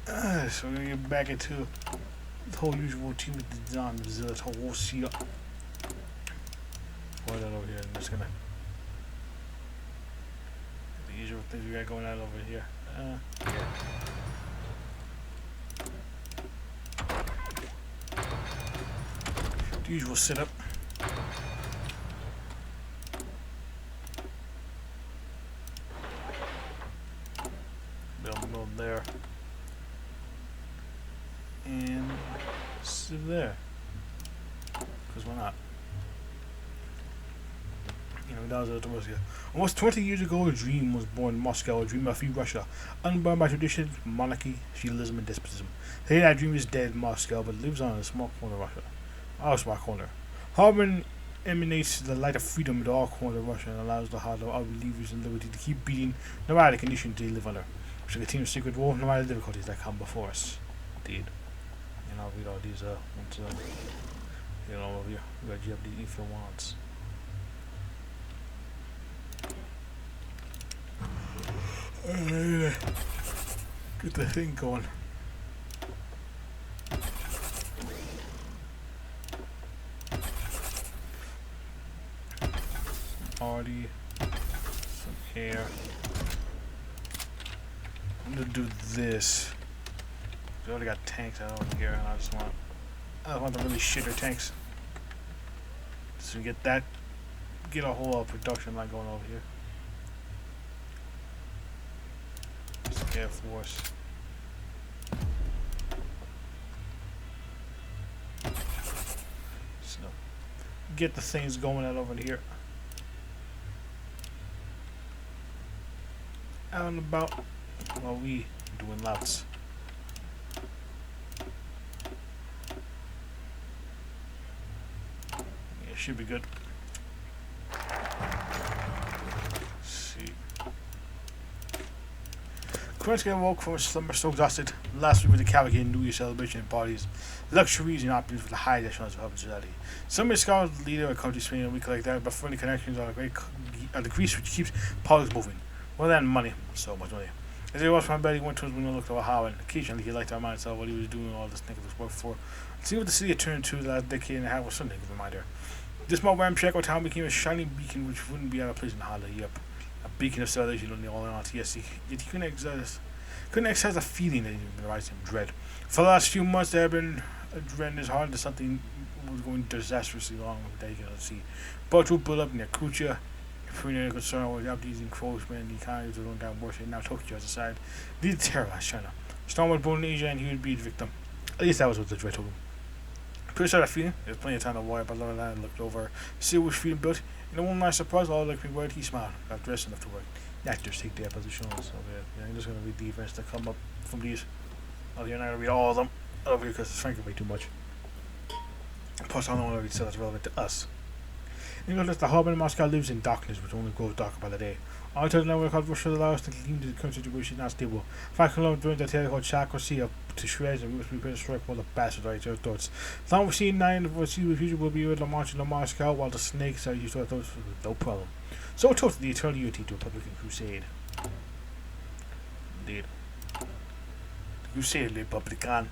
So we're gonna get back into the whole usual routine with the design of this whole seal. Pour that over here. I'm just gonna the usual things we got going on over here. Yeah. The usual setup. Build there. And sit there. Because why not? You know, that was the Russia. Almost 20 years ago, a dream was born in Moscow, a dream of free Russia, unbound by tradition, monarchy, feudalism, and despotism. Today, that dream is dead in Moscow, but lives on in a small corner of Russia. Our small corner. Harman emanates the light of freedom into all corners of Russia and allows the heart of our believers in liberty to keep beating no matter the conditions they live under. We shall continue secret war no matter the difficulties that come before us. Indeed. And I'll read all these, you know, over here. We got GFD if it wants. Get the thing going. Already some hair. I'm gonna do this. We already got tanks out over here, and I want the really shitter tanks. So we get that, get a whole production line going over here. Air Force. So get the things going out over here. Out and about while we doing lots. Yeah, should be good. Kerensky awoke from his slumber so exhausted. Last week with the cavalcade and New Year celebration and parties, luxuries and opulence for the high echelons of urban society. Some may scour the leader of a country spending a week like that, but friendly connections are the grease which keeps politics moving. More than money, so much money. As he was from bed, he went to his window and looked over how, and occasionally he liked to remind himself what he was doing all this thinking work for. See what the city had turned to the last decade and a half was something of a reminder. This small ramshackle town became a shining beacon which wouldn't be out of place in Holland. Yep. A beacon of salvation on the all-around. Yes, yet he couldn't exercise a feeling that had been rising him dread. For the last few months, there had been a dread in his heart that something was going disastrously wrong that he could not see. Boats would build up near Kucha. Premier concern with these encroachment and the economy was going down worse, and now Tokyo has decided to terrorize China. Storm was born in Asia, and he would be the victim. At least that was what the dread told him. Pretty sure that feeling. There was plenty of time to worry about the land. Looked over, see what was feeling built, and one nice surprise, all like me word, he smiled. Got dressed enough to work. Actors take their positions over here. Yeah, I'm just gonna read the events that come up from these. Oh, you're not gonna read all of them over here because it's frankly way too much. Plus, I don't want to read stuff that's relevant to us. You know that the harbor in Moscow lives in darkness, which only grows darker by the day. All to the network of Russia allows us to clean the current situation not stable. Fact alone during the tale called Chakra up to shreds and we must prepare to strike while the bastards are your thoughts. As long as we see nine of us the future will be able to march into Moscow while the snakes are used to our thoughts with no problem. So toast the eternal unity to Republican crusade. Indeed. The crusade Republican.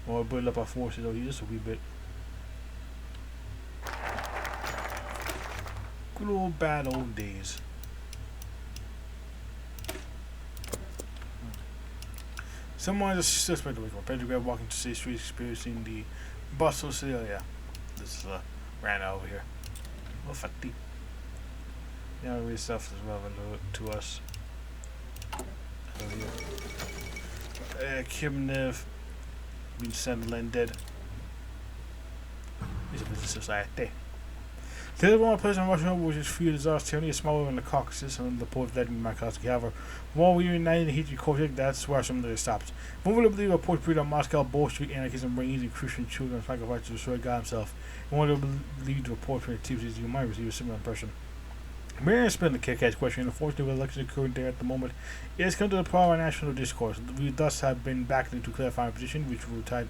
We'll build up our forces over here just a wee bit. Good old bad old days. Someone just suspect away from Pedro Grab walking to State Street experiencing the bustle of city. Oh yeah. This is ran over here. Well fatty. Yeah, read stuff that's relevant to us. Over here. Kimnev been sent and dead. It's a business society. The other one place in Russia was his few disasters, tyranny, a small in the Caucasus, and the port of Vladimir Makatski. While we were united in the Hitler conflict, that's where some of the stopped. One would believe a port breed on Moscow, Bolshevik anarchism, bringing and Christian children and sacrifice to destroy God himself. And one would believe the report from activities you might receive a similar impression. We're spend the kick-ass question. Unfortunately, with elections occurring there at the moment, it has come to the power of national discourse. We thus have been backed to clarify our position, which we will try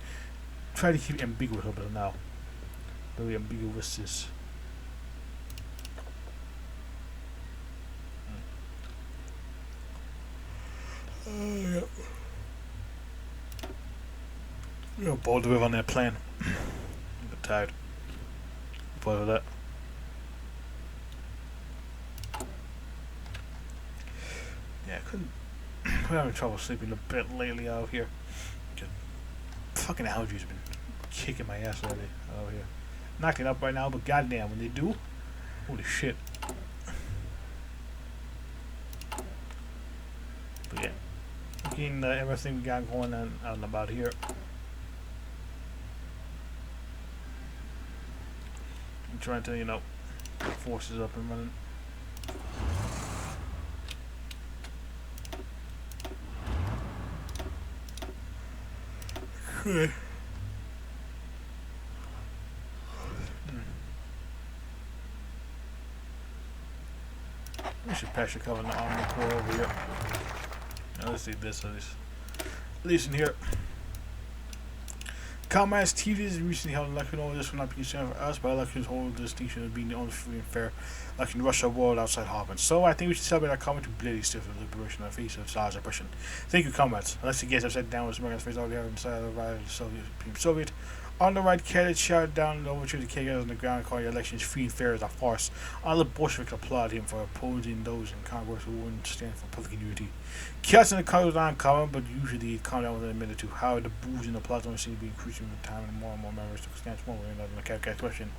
to keep ambiguous up until now. Very ambiguous. Yeah. You're bold to live on that plane. I'm tired. Bored of that. Yeah, I couldn't. I'm having trouble sleeping a bit lately out here. Just fucking allergies have been kicking my ass lately out here. Knocked it up right now, but goddamn, when they do, holy shit. But yeah, getting everything we got going on out and about here. I'm trying to, forces up and running. Okay. We should patch a cover in the armor core over here. Now let's see this at least in here. Comrades, TV is recently held an election. Over this will not be concerned for us, but elections hold the distinction of being the only free and fair election in Russia world outside Harvard. So I think we should celebrate our coming to bloody stiff of liberation of face of Tsar's oppression. Thank you, comrades. Unless the gates have set down with America's face already on the side of the right of the Soviet. On the right, cadets shouted down and overthrew the KKs on the ground, calling the elections free and fair as a farce. Other Bolsheviks applauded him for opposing those in Congress who wouldn't stand for public unity. Chaos in the country was uncommon, but usually calm down within a minute or two. However, the booze and the applause don't seem to be increasing with time, and more members took a stance one way or another on the Kavkaz question.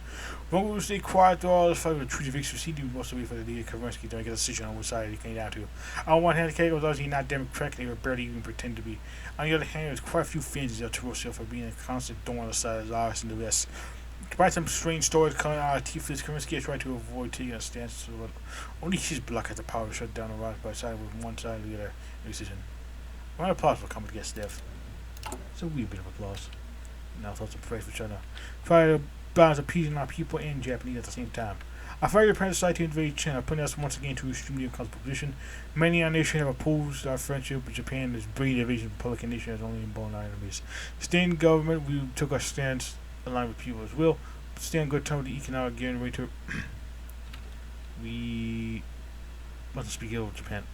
When we will stay quiet through all this fight with the true victory, we must wait for the leader Kerensky to make a decision on which side he came down to. On one hand, the KKK was obviously not democratic, they were barely even pretend to be. On the other hand, there was quite a few fans of Terosio for being a constant thorn on the side of Tsars in the West. Despite some strange stories coming out of Tiflis, Kerensky tried to avoid taking a stance, but only his bloc had the power to shut down the rise by side with one side or the other decision. Round of applause for coming against death. It's a wee bit of applause. Now thoughts of praise for China. Try to balance appeasing our people and Japanese at the same time. I find your parents decide to invade China, putting us once again to an extremely uncomfortable position. Many in our nation have opposed our friendship with Japan. This breed of Asian Republican nation has only been our enemies. Staying in government, we took our stance aligned with people's will. Stay on good terms with the economic guarantee. We mustn't speak ill of Japan.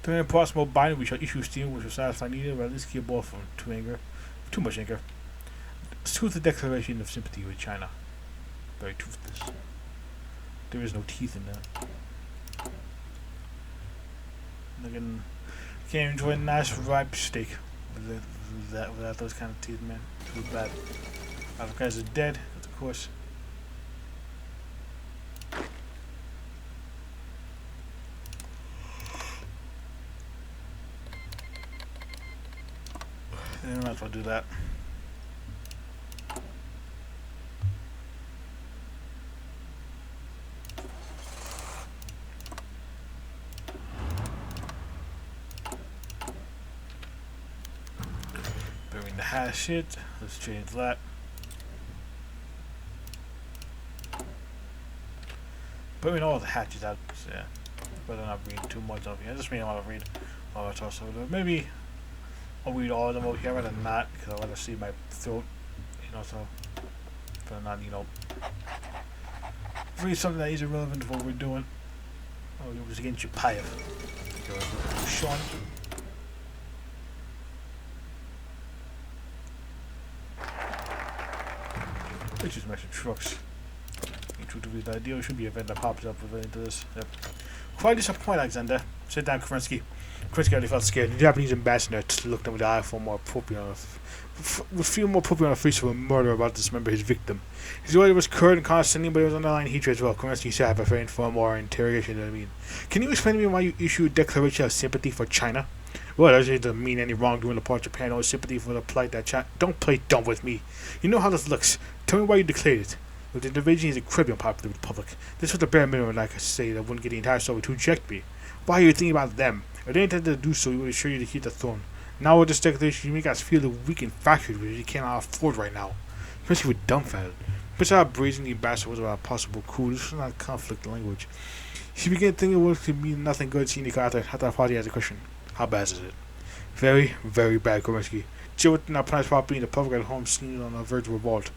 During a possible binding, we shall issue steel which will satisfy neither, but at least keep both from too much anger. Toothless declaration of sympathy with China. Very toothless. There is no teeth in that. Looking, can't enjoy a nice ripe steak without those kind of teeth, man. Too bad. Other guys are dead, of course. I might as well do that. Burying the hash shit. Let's change that. Burying all the hatches out. So yeah. Better not read too much of it. I just mean I want to read all the talks over there. Maybe I'll read all of them over here, rather than not, because I want to see my throat, so better not, read something that is irrelevant to what we're doing. Oh, it was against Chapayevia. Sean. Let's just mention trucks. True to the idea, it should be an event that pops up related to this. Yep. Quite disappointed, Alexander. Sit down, Kerensky. Kerensky already felt scared. The Japanese ambassador looked him with the eye for more appropriate would feel more appropriate on the face of a murderer about to dismember his victim. His order was curt and condescending, but it was underlying hatred as well. Kerensky sat preparing for more interrogation than I mean. Can you explain to me why you issued a declaration of sympathy for China? Well, that doesn't mean any wrongdoing on the part of Japan or sympathy for the plight that China. Don't play dumb with me. You know how this looks. Tell me why you declared it. Well, the invasion is incredibly unpopular with the public. This was the bare minimum I could say that wouldn't get the entire Soviet to reject me. Why are you thinking about them? If they intended to do so, we would assure you to keep the throne. Now with this declaration, you make us feel weak and fractured, which we cannot afford right now. Especially with dumbfounded. Besides how brazen the ambassador was about a possible coup, this was not conflict language. She began thinking it would mean nothing good seeing the after I thought he asked a question. How bad is it? Very, very bad, Kerensky. Jill within our plans about being the public at home seen on the verge of revolt.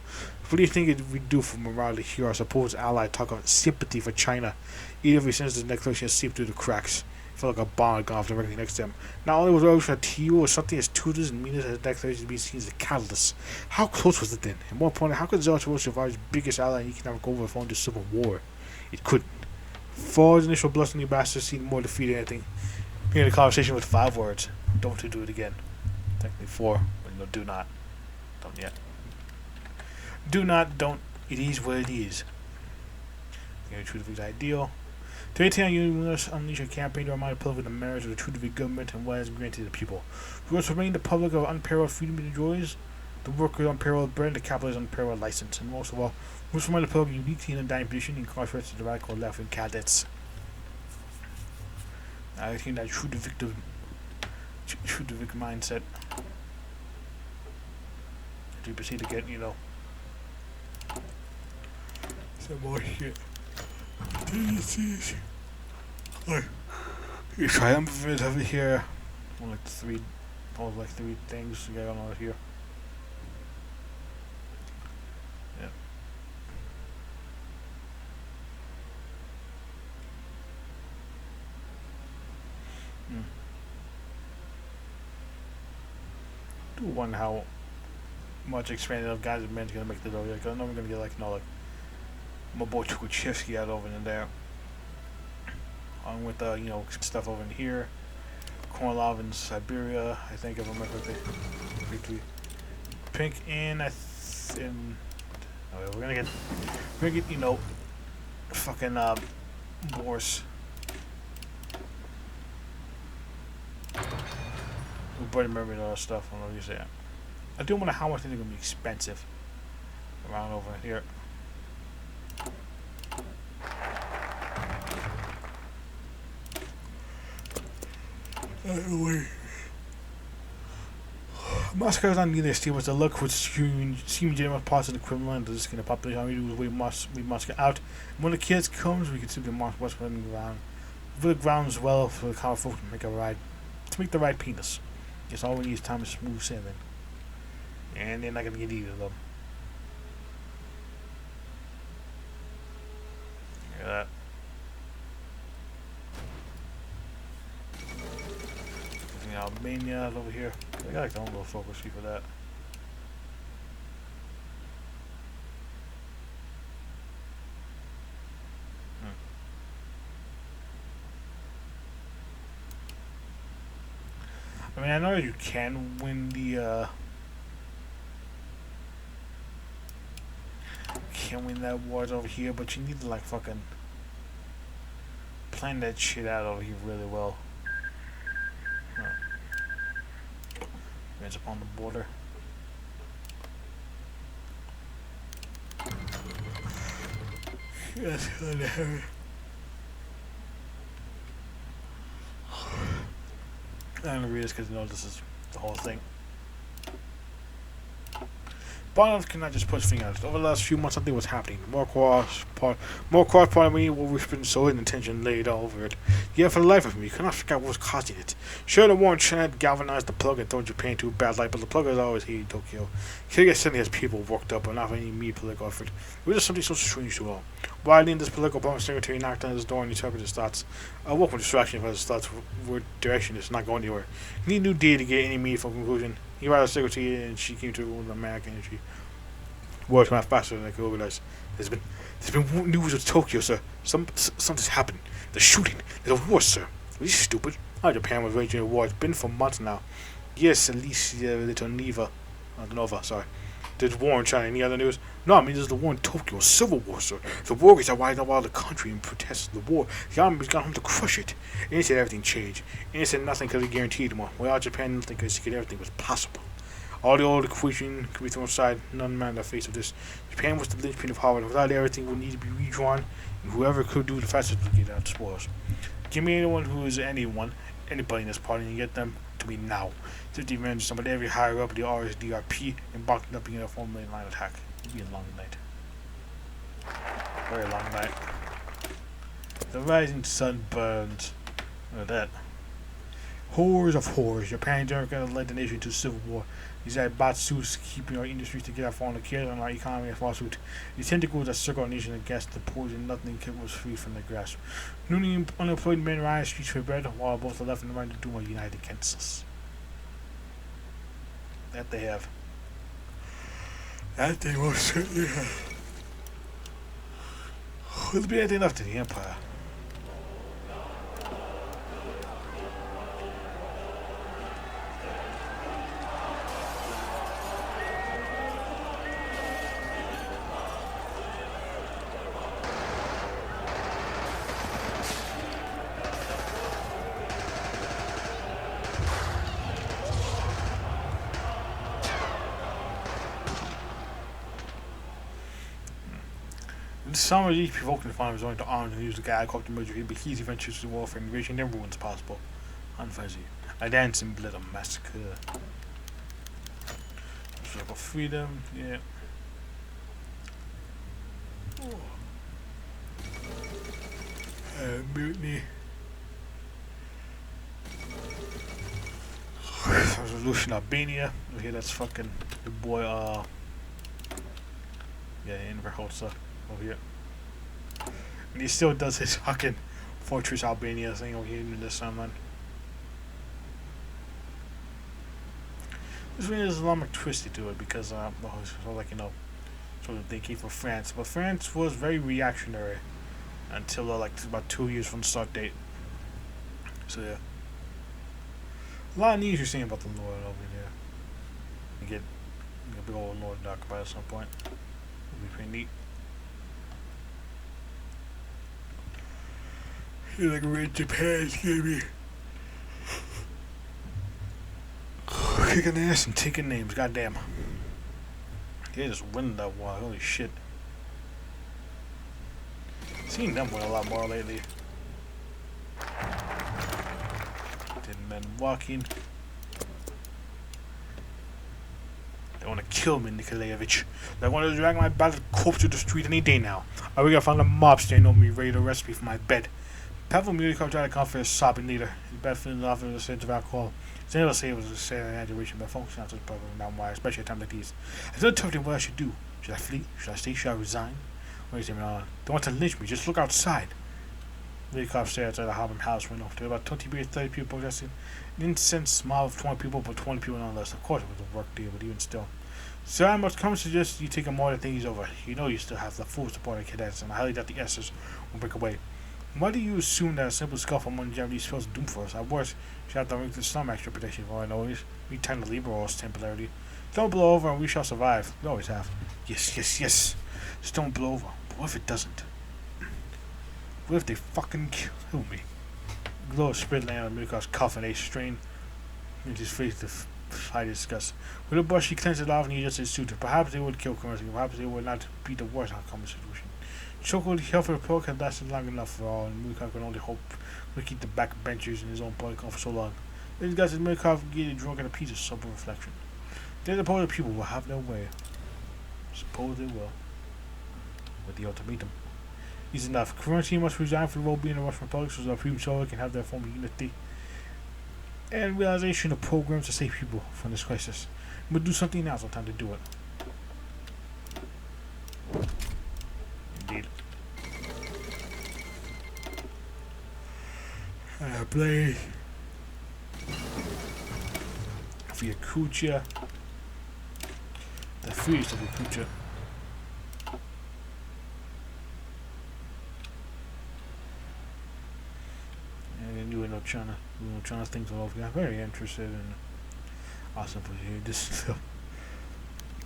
What do you think it would do for morale to hear our supposed ally talk about sympathy for China, even if we sense the declaration seep through the cracks? felt like a bomb had gone off directly next to him. Not only was Roach Tio or something as tutors and meanest as declaration to be seen as a catalyst, how close was it then? And more importantly, how could Zerato's survive his biggest ally and economic overthrow in this civil war? It couldn't. Ford's initial blustering bastard seemed more defeated than anything. Beginning the conversation with 5 words. Don't do it again. Technically 4, but no, do not. Don't yet. Do not, don't. It is what it is. The True Defeat's ideal. To maintain you must unleash a campaign to remind the public of the merits of the True Defeat government and what has been granted to the people. We must remind the public of unparalleled freedom it enjoys, the workers' unparalleled bread, and the capitalist's unparalleled license. And most of all, we must remind the public of uniquely in a dying position incarcerated to the radical left-wing cadets. I think that True Defeat mindset. To proceed to get, some more shit. You triumvirate over here. Like 3 things going on over here. Yeah. Do wonder how much expanded of guys and men's gonna make this over here. Cause I know we're gonna get like my boy Tukuchevsky out over in there. On with stuff over in here. Kornilov in Siberia, I think if I remember correctly. Pink in we're gonna get fucking Boris. Bloody Mermaid and all that stuff. I don't know what you say. I do wonder how much things are gonna be expensive around over here. Anyway, Moscow is not neither steel as the look which seems general parts of the equivalent of this kind of population. All we do is we Moscow out. And when the kids comes, we can simply march what's running around. For the grounds well for the common folk to make the right penis. Guess all we need is time to smooth sailing. And they're not gonna get either of them. Look at that. Albania over here. I got like their own little focus tree for that. I mean, I know you can win the that wars over here, but you need to like fucking plan that shit out over here really well. It's up on the border. Yes, kind of heavy. I'm gonna read this because this is the whole thing. Bonov cannot just put his finger on it. Over the last few months, something was happening. More cross-party what we've been so intention laid over it. Yet for the life of me, you cannot figure out what was causing it. Sure, the war in China had galvanized the plug and thrown Japan into a bad light, but the plug has always hated Tokyo. Kyrgyz suddenly has people worked up, and not any immediate political effort. It was just something so strange to all. Widely, this political bomb secretary knocked on his door and interpreted his thoughts. A welcome distraction if his thoughts were direction is not going anywhere. He needed a new day to get any meaningful conclusion. He rather secretary and she came to with American energy. Words went faster than I could organize. There's been news of Tokyo, sir. Something's happened. The shooting. There's a war, sir. Are you stupid? Japan was raging a war. It's been for months now. Yes, at least little Nova, sorry. There's war in China. Any other news? No, I mean there's the war in Tokyo, a civil war, sir. The warriors are riding all the country in protest of the war. The army's got home to crush it. And they said everything changed. And they said nothing could be guaranteed more. Well, Japan didn't think everything was possible. All the old equation could be thrown aside. None man in the face of this. Japan was the linchpin of Harvard. Without it, everything would need to be redrawn. And whoever could do the fastest would get out the spoils. Give me anyone who is anybody in this party, and get them to me now. 50 men, somebody every higher up the RSDRP, embarking up in a 4 million line attack. It'll be a long night. Very long night. The rising sun burns. Look at that. Horrors of horrors. Japan and America led the nation to civil war. These had bought suits keeping our industries together, falling the cares on our economy and falsehood. These tentacles that circle our nation against the poison, nothing was free from their grasp. Newly unemployed men rise streets for bread, while both the left and the right do are united against us. That they have. That they most certainly have. Will there be anything left of the Empire? Some of these provoking the farmers only to arms and use the guy called the military, but he's eventually to warfare, invasion, and ruins possible. Unfuzzy. A dancing blood of massacre. Struggle freedom, yeah. Mutiny. Resolution Albania. Okay, that's fucking the boy, yeah, in Verhosa over here. And he still does his fucking Fortress Albania thing over here in the Sunland. This really is a Islamic twisty to it because, like, you know, sort of they came from France. But France was very reactionary until, like, about 2 years from the start date. So, yeah. A lot of news you're seeing about the Lord over there. You get a big old Lord occupied at some point. It'll be pretty neat. You're like red Japan, baby. Kicking ass and taking names, goddamn. They just win that war, holy shit. Seen them win a lot more lately. Dead men walking. They want to kill me, Nikolaevich. They want to drag my battered corpse to the street any day now. I already found a mob standing over me ready to arrest me from my bed. Pavel Mulikov tried to comfort his sobbing leader. His bed feeling off in the sense of alcohol. It's never say it was a sad adoration, but folks not such problem now why, especially at times like these. I don't tell them what I should do. Should I flee? Should I stay? Should I resign? What is it, man? They want to lynch me. Just look outside. Mulikov stared outside the Harlem house window. There were about 20 30 people protesting. An incensed mob of 20 people, but 20 people nonetheless. Of course it was a work deal, but even still. Sir, I must come suggest you take a more than things over. You know you still have the full support of cadets, and I highly doubt the S's will break away. Why do you assume that a simple scuffle among Japanese spells doom for us? At worst, we have to ring to some extra protection for our noise. We tend to liberal us temporarily. Don't blow over and we shall survive. We always have. Yes, yes, yes. Just don't blow over. But what if it doesn't? What if they fucking kill me? Glow of spit landed on Mikov's cuff and a strain into his face to hide disgust. With a brush, he cleansed it off and he just instituted. Perhaps they would kill Kerensky. Perhaps they would not be the worst outcome of the situation. Chocolate health report had lasted long enough for all, and Mikov could only hope to keep the backbenchers in his own party for so long. These guys at Mikov get drunk in a piece of sober reflection. Then the Polish people will have their way. Suppose they will. With the ultimatum. Easy enough. Kerensky must resign for the role being the Russian Republic so that Freedom Soviet can have their form of unity and realization of programs to save people from this crisis. We'll do something now, time to do it. Indeed. Play for Yakutia. The freest of Yakutia. And you know China things all over. I'm very interested in awesome for you. This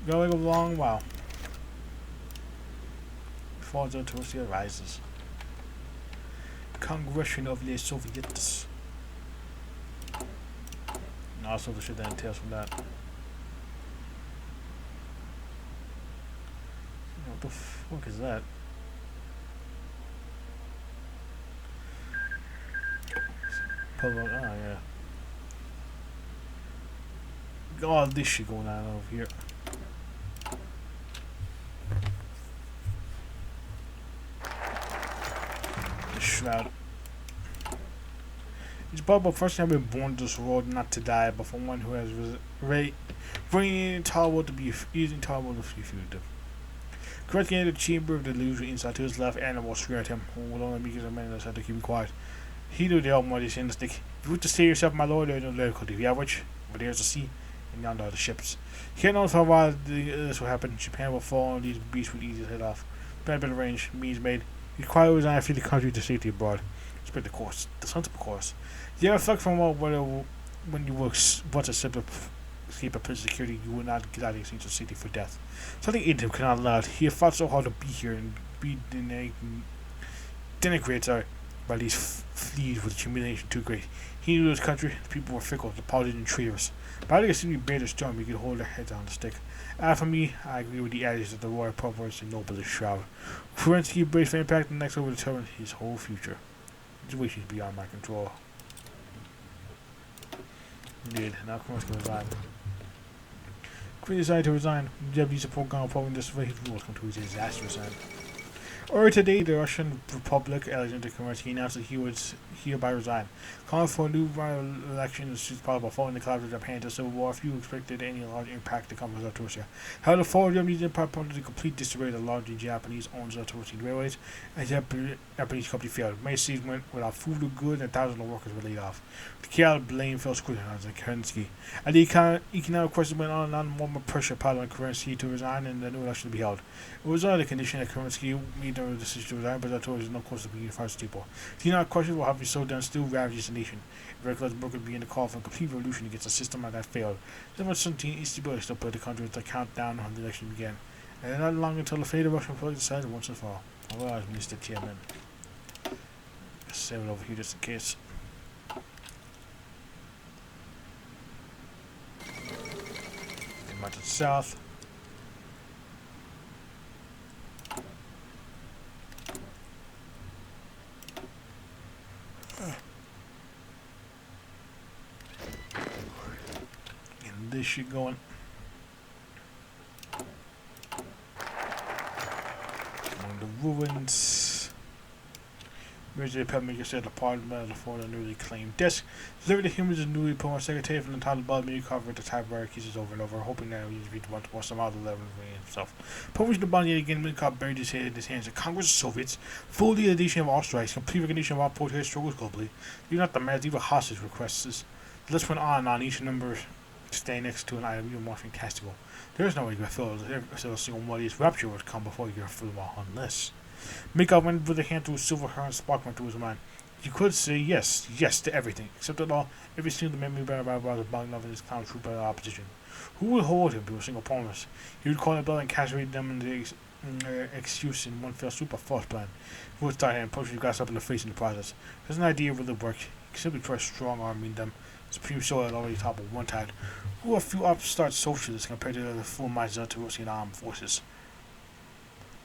going a long while. Before the Russia rises. Congression of the Soviets. And also the shit that entails from that. What the fuck is that? Public, oh yeah. All this shit going on over here. The shroud. It's probably the person have been born to this world not to die, but for one who has very intolerable to be easy intolerable to be fugitive. Kerensky entered the chamber of the illusion inside to his left. Animal screamed at him, who would only because a man had to keep him quiet. He knew the Almighty saying the stick. If you wish to save yourself, my lord, there is no difficulty. If you have which, over there is the sea, and yonder are the ships. He had known for a while this would happen. Japan will fall, and these beasts would easily head off. Bad bit of range, means made. He quietly resigned to flee the country to safety abroad. Respect the course, the sensible course. You ever reflect from when you were once a simple escape of prison security, you would not get out of these things of safety for death. Something in him cannot allow it. He had fought so hard to be here and be denigrated by these fleas with humiliation too great. He knew his country, the people were fickle, the politics and traitors. But I think it seemed to be better storm, he could hold their heads on the stick. For me, I agree with the adage that the royal proverbs and noblest shroud. Kerensky braced for impact and next over determined his whole future. His wish is beyond my control. Indeed, now Kerensky resigned. Kerensky decided to resign. The deputy support gone following this way, his rules come to a disastrous end. Earlier today, the Russian Republic, Alexander Kerensky, announced that he would hereby resign, calling for a new election as soon as possible following the collapse of Japan to civil war. Few expected any large impact to come from Zatorsia. However, the fall of Japanese empire prompted the complete disarray of the largely Japanese-owned Zatorsian railways, and the Japanese company failed. Many cities went without food or goods, and thousands of workers were laid off. The chaotic blame fell squarely on Kerensky, and the economic crisis went on and on. More pressure piled on Kerensky to resign, and the new election to be held. It was under the condition that Kerensky made the decision to resign, but Zatorsia is no closer to being unified people. The economic crisis will have been so done still ravages the nation. Luxembourg would be in the call for a complete revolution against a system that failed. 17 instability still put the country as the countdown on the election began, and not long until the fate of Russian Republic decided once and for all. Otherwise, Mr. Chairman. Let's save it over here just in case. And much to the south. This shit going. Among the ruins. Military department said the parliament for the newly claimed desk. Delivered to him as a newly appointed secretary from the title above me covered the typewriter cases over and over, hoping that he would be once more somehow the level of himself. Published the bond yet again, Milcop buried his head in his hands. The Congress of Soviets, full legalization of all strikes, complete recognition of all protest struggles globally. These are not demands, these were hostage requests. The list went on each number. Stay next to an item even more fantastical. There is no way you could feel a single melodious rapture would come before you could feel them all unless. Makeup went with a hand through his silver hair and spark went through his mind. You could say yes to everything, except that all, every single memory about was bungling up in his clown troop by the opposition. Who would hold him to a single promise? He would call the bell and castrate them in the excuse in one fell swoop of false plan. He would start and punch his glass up in the face in the process. Doesn't the idea really work? He could simply try strong arming them. Supreme Soul had already toppled one tide. Who are a few upstart socialists compared to the full minds of the Russian armed forces?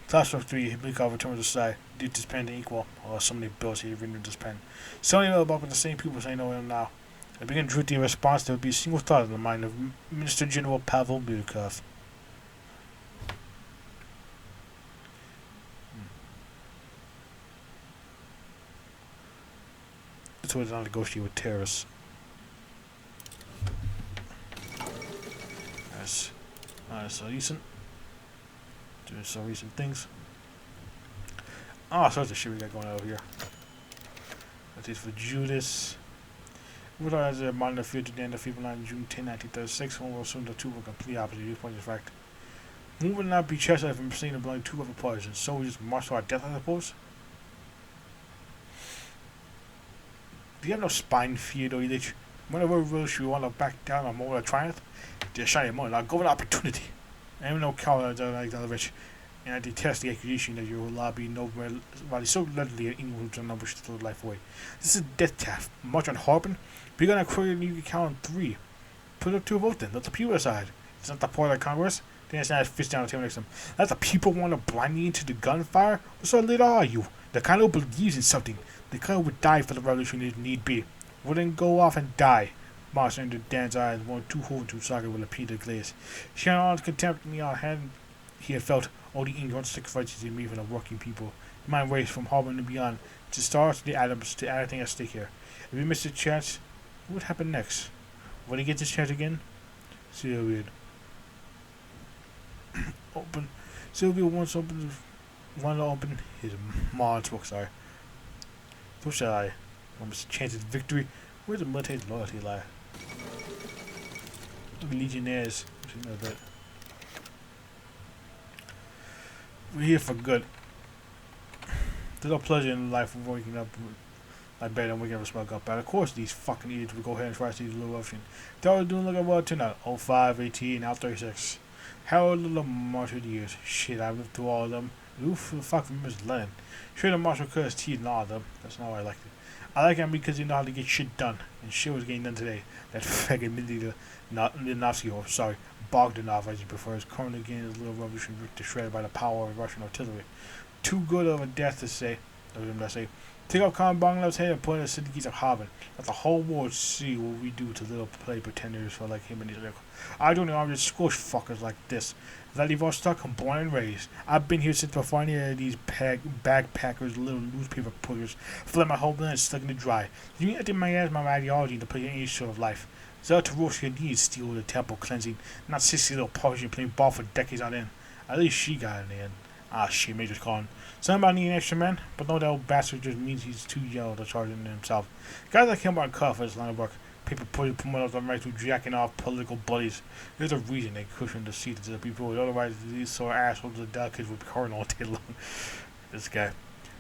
Classroom 3, Mikhail returned to the side. Did this pen to equal, or so many bills he had written in this pen. So many about the same people saying know him now. I began to the response there would be a single thought in the mind of Minister General Pavel Milkov. This was not negotiate with terrorists. That's so recent. Doing some recent things. Oh, sorts of shit we got going over here. That is for Judas. What are the modern field to the end of Feeble line June 10, 1936, when we'll assume the two were completely opposite viewpoints in fact. One would not be chastised from seeing the blood two other parties, and so we just march to our death, I suppose? Do you have no spine, Theodore Ilyich? Whenever we should want to back down on moment of triumph, just shine your moment. I'll go with opportunity. I am no coward, Alexandrovich, and I detest the accusation that you will lobby nobody so readily at anyone who's number should throw life away. This is death taff. Much on Harbin. We're gonna create a new count on 3. Put up to a vote then. Let the people decide. It's not the part of the Congress. Then it's not fist down the table next to them. Let the people want to blind me into the gunfire? What sort of leader are you? The kind who believes in something. The kind who would die for the revolution if need be. Wouldn't go off and die. Monster into Dan's eyes, one too whole to socket with a peter glaze. Shining all his contempt in the hand he had felt all the ignorant sacrifices he made for the working people. His mind raced from Harbin and beyond, to stars to the atoms, to everything at stake here. If he missed a chance, what would happen next? When he gets his chance again, Sylvia open. Sylvia wants to open his mom's book. Sorry. So shall I? Almost a chance at victory. Where's the military's loyalty lie? Legionnaires. We're here for good. There's no pleasure in life of waking up my bed and waking up and smoke up. But of course, these fucking idiots would go ahead and try to see the little Russian. They always doing like a well tonight. 05, 18, now 36. How little martial years. Shit, I've lived through all of them. Oof, the fuck remembers Lenin. Sure, the martial cut his teeth and all of them. That's not why I liked it. I like him because he know how to get shit done. And shit was getting done today. That fucking Milinovsky, or sorry, Bogdanov, as he prefers, currently getting his little revolution ripped to shred by the power of Russian artillery. Too good of a death to say. Take off Khan Banglav's head and put in the Siddiquis of Harvard. Let the whole world see what we do to little play pretenders for like him and his little. I don't know, I'm just squish fuckers like this. Vladivostok, I'm born and raised. I've been here since before any of these bagpackers, little newspaper putters, fled my whole land stuck in the dry. You ain't in my ass my ideology to play any sort of life. Zarathustra needs steal the temple cleansing, not 60 little Persian playing ball for decades on end. At least she got it in the end. Ah, shit, Major's calling. Somebody need an extra man, but no, that old bastard just means he's too young to charge in himself. Guys like him aren't cut for this line of work. People putting promoters on right to jacking off political buddies. There's a reason they cushion the seat to the people. Otherwise, these sort of assholes and delegates would be current all day long. This guy.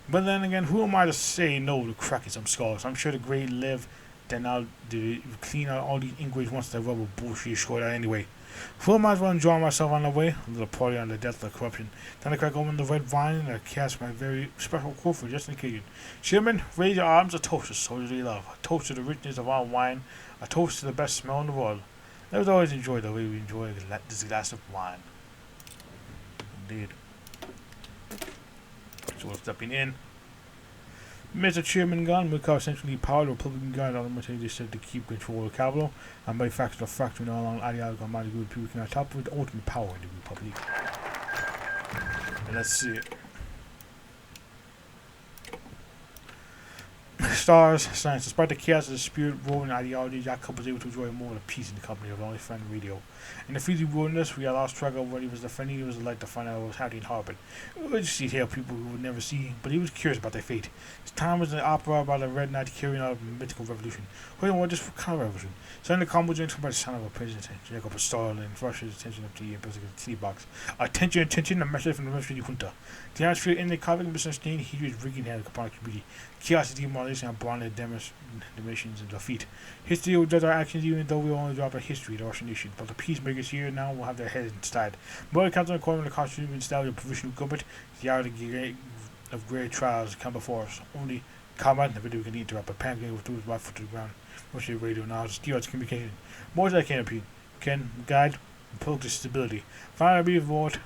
But then again, who am I to say no to cracking some skulls? I'm sure the great live. Then I'll clean out all these ingrates once the rubber bullshit is short out anyway. So I might as well enjoy myself on the way. A little party on the death of corruption. Then I crack open the red wine and I cast my very special quote for just an occasion. Chairman, raise your arms, a toast to soldiers we love. A toast to the richness of our wine. A toast to the best smell in the world. Let us always enjoy the way we enjoy this glass of wine. Indeed. So we're stepping in. Mr. Chairman Gun, we call essentially power the Republican Guard on the military district to keep control of the capital and by factors of fracturing all along ideological mighty group people can top with the ultimate power in the Republic. And let's see it. Stars, science. Despite the chaos of the spirit, role, and ideology, Jacob was able to enjoy more of the peace in the company of only friend radio. In the Fiji wilderness, we had lost track of what he was defending. He was like to find out what was happening in Harvard. We would see here people who would never see, but he was curious about their fate. His time was an opera about a red knight carrying out a mythical revolution. Who didn't want this kind of revolution? Suddenly, the calm was entered by the sound of a president. Jacob was startled and rushed his attention up to the tea box. Attention, a message from the Revolutionary Junta. The atmosphere in the conflict misunderstanding, he was wreaking havoc upon the community. Chaos, demolition, and blinded demonstrations and defeat. History will judge our actions even though we only drop our history, the Russian nation. But the peacemakers here now will have their heads instead. More council according to the constitution style of the provisional government, the hour of great trials come before us. Only combat the video can interrupt, but panicking with those right foot to the ground. Russian radio now is steer its communication. More than I can repeat. Can guide and political stability. Finally, vote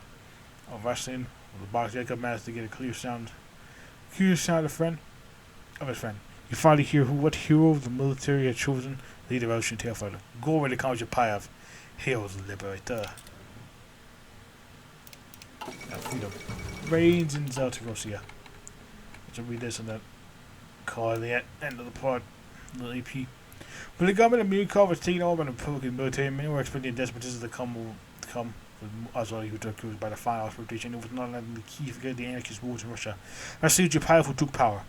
of wrestling. The box Jacob managed to get a clear sound of his friend. You finally hear what hero the military had chosen to lead the revolution tail fighter. Go where they call Chapayevia. Hail the liberator. Now freedom reigns in Zarathustra. Let's read this and then call it the end of the part. Little EP. When the government of Mukov was taken over by the Republican military, many were expecting despotism to come as well, he was accused by the final expectation. It was not letting the key figure the anarchist rules in Russia. That's Chapayev who took power.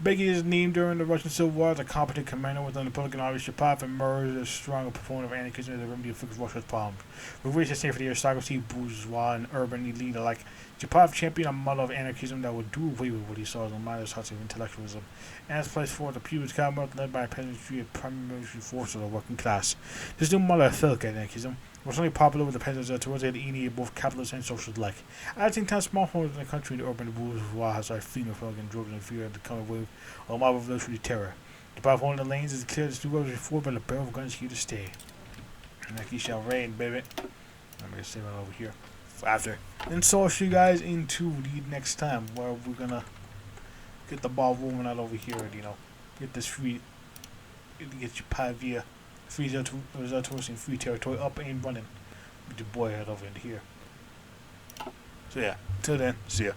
Begging his name during the Russian Civil War as a competent commander within the Republican Army, Chapayev emerged as a strong proponent of anarchism as a remedy to fix Russia's problems. With racial safety for the aristocracy, bourgeois, and urban elite alike, Chapayev championed a model of anarchism that would do away with what he saw as a minor touch of intellectualism, and as placed forth a People's Commonwealth led by a peasantry and primary force of the working class. This new model of folk anarchism was only popular with the peasants towards the alienated both capitalists and socialists alike. At the same time, small homes in the country and the urban bourgeois has started fleeing Republican drugs and fear of the coming wave of mob revolutionary terror. The power of the lanes is clear as the road is forward, but the barrel of guns here to stay. And like he shall reign, baby. I'm gonna save it over here for after. And so I'll see you guys into the next time where we're gonna get the ball rolling out over here and get this free, get Chapayevia. Free Zarathustra in free territory up and running with the boy head over in here. So yeah, till then, see ya.